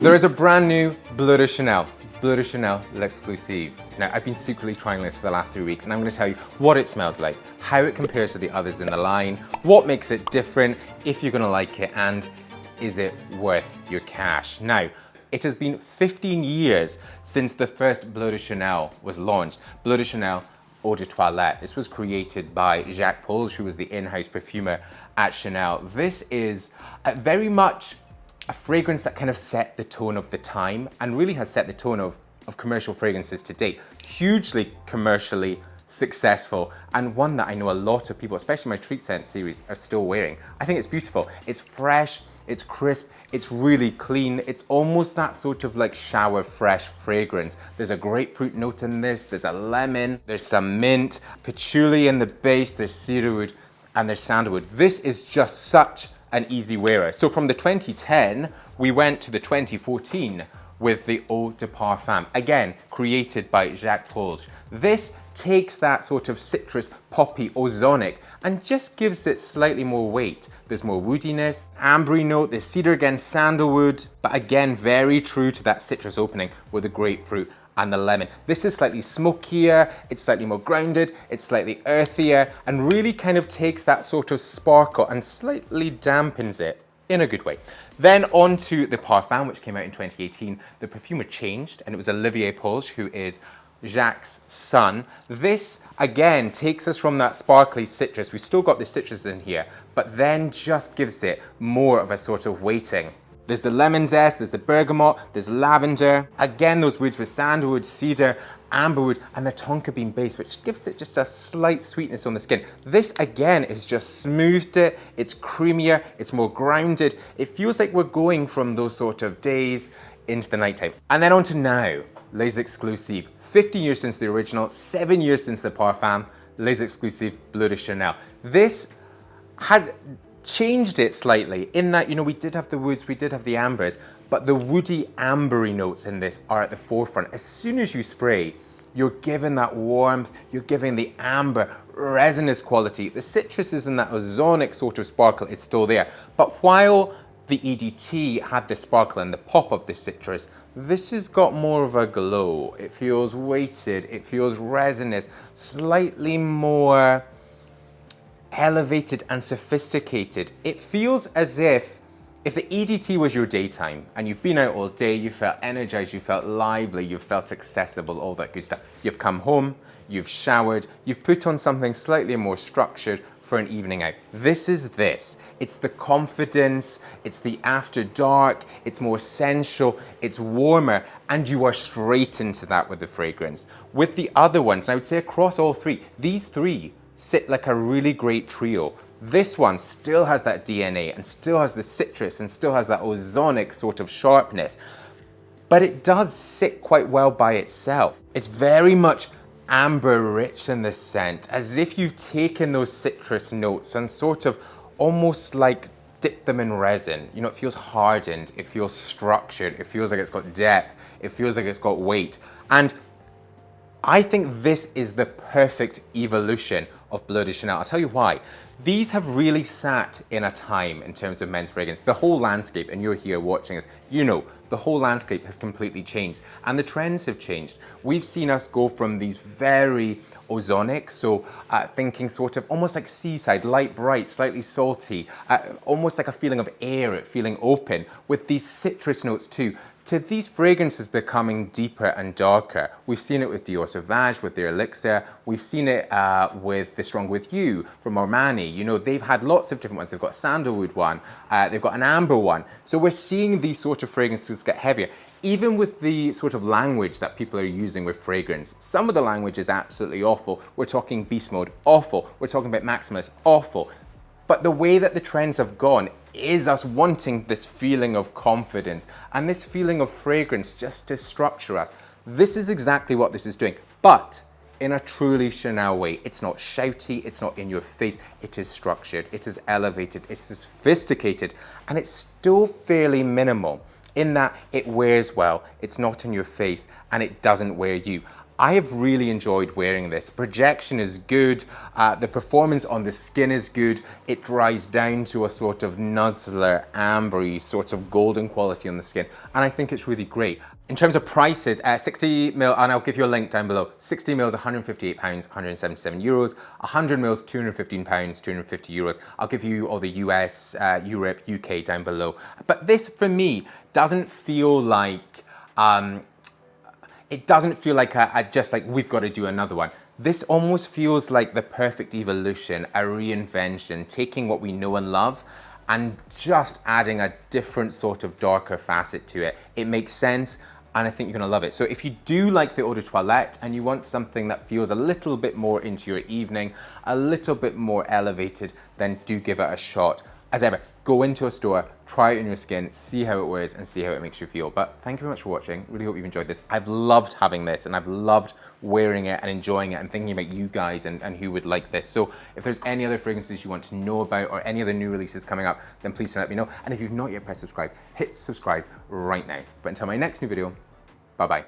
There is a brand new Bleu de Chanel, Bleu de Chanel L'Exclusif. Now, I've been secretly trying this for the last 3 weeks, and I'm going to tell you what it smells like, how it compares to the others in the line, what makes it different, if you're going to like it, and is it worth your cash. Now, it has been 15 years since the first Bleu de Chanel was launched. Bleu de Chanel Eau de Toilette. This was created by Jacques Paul, who was the in-house perfumer at Chanel. This is very much a fragrance that kind of set the tone of the time and really has set the tone of commercial fragrances to date. Hugely commercially successful, and one that I know a lot of people, especially my Treat Scent series, are still wearing. I think it's beautiful. It's fresh, it's crisp, it's really clean. It's almost that sort of like shower fresh fragrance. There's a grapefruit note in this, there's a lemon, there's some mint, patchouli in the base, there's cedarwood, and there's sandalwood. This is just such an easy wearer. So from the 2010, we went to the 2014 with the Eau de Parfum, again, created by Jacques Paul. This takes that sort of citrus, poppy, ozonic, and just gives it slightly more weight. There's more woodiness, ambery note, there's cedar again, sandalwood, but again, very true to that citrus opening with the grapefruit and the lemon. This is slightly smokier, it's slightly more grounded, it's slightly earthier, and really kind of takes that sort of sparkle and slightly dampens it in a good way. Then on to the Parfum, which came out in 2018. The perfumer changed, and it was Olivier Paul, who is Jacques' son. This, again, takes us from that sparkly citrus. We've still got the citrus in here, but then just gives it more of a sort of weighting. There's the lemon zest, there's the bergamot, there's lavender. Again, those woods with sandalwood, cedar, amberwood, and the tonka bean base, which gives it just a slight sweetness on the skin. This, again, is just smoothed it. It's creamier, it's more grounded. It feels like we're going from those sort of days into the nighttime. And then on to now, Les Exclusifs. 15 years since the original, 7 years since the Parfum, Les Exclusifs Bleu de Chanel. This has changed it slightly in that, you know, we did have the woods, we did have the ambers, but the woody ambery notes in this are at the forefront. As soon as you spray, you're given that warmth, you're giving the amber resinous quality. The citruses and that ozonic sort of sparkle is still there. But while the EDT had the sparkle and the pop of the citrus, this has got more of a glow. It feels weighted, it feels resinous, slightly more elevated and sophisticated. It feels as if the EDT was your daytime and you've been out all day, you felt energized, you felt lively, you felt accessible, all that good stuff. You've come home, you've showered, you've put on something slightly more structured for an evening out. This is this. It's the confidence, it's the after dark, it's more sensual, it's warmer, and you are straight into that with the fragrance. With the other ones, I would say across all three, these three sit like a really great trio. This one still has that DNA and still has the citrus and still has that ozonic sort of sharpness, but it does sit quite well by itself. It's very much amber rich in the scent, as if you've taken those citrus notes and sort of almost like dipped them in resin. You know, it feels hardened, it feels structured, it feels like it's got depth, it feels like it's got weight. And I think this is the perfect evolution of Bleu de Chanel. I'll tell you why. These have really sat in a time in terms of men's fragrance. The whole landscape, and you're here watching us, you know, the whole landscape has completely changed and the trends have changed. We've seen us go from these very ozonic, so thinking sort of almost like seaside, light bright, slightly salty, almost like a feeling of air, feeling open, with these citrus notes too, to these fragrances becoming deeper and darker. We've seen it with Dior Sauvage, with their Elixir. We've seen it with the Strong With You from Armani. You know, they've had lots of different ones. They've got a sandalwood one, they've got an amber one. So we're seeing these sort of fragrances get heavier. Even with the sort of language that people are using with fragrance, some of the language is absolutely awful. We're talking beast mode, awful. We're talking about maximus, awful. But the way that the trends have gone is us wanting this feeling of confidence and this feeling of fragrance just to structure us. This is exactly what this is doing, but in a truly Chanel way. It's not shouty, it's not in your face, it is structured, it is elevated, it's sophisticated, and it's still fairly minimal in that it wears well, it's not in your face, and it doesn't wear you. I have really enjoyed wearing this. Projection is good, the performance on the skin is good, it dries down to a sort of nuzzler, ambery, sort of golden quality on the skin, and I think it's really great. In terms of prices, 60 ml, and I'll give you a link down below, 60 ml, £158, 177 euros, 100 ml, £215, 250 euros. I'll give you all the US, Europe, UK down below. But this, for me, doesn't feel like, it doesn't feel like just like we've got to do another one. This almost feels like the perfect evolution, a reinvention, taking what we know and love and just adding a different sort of darker facet to it. It makes sense, and I think you're gonna love it. So if you do like the eau de toilette and you want something that feels a little bit more into your evening, a little bit more elevated, then do give it a shot. As ever, go into a store, try it on your skin, see how it wears and see how it makes you feel. But thank you very much for watching. Really hope you've enjoyed this. I've loved having this and I've loved wearing it and enjoying it and thinking about you guys and who would like this. So if there's any other fragrances you want to know about or any other new releases coming up, then please let me know. And if you've not yet pressed subscribe, hit subscribe right now. But until my next new video, bye-bye.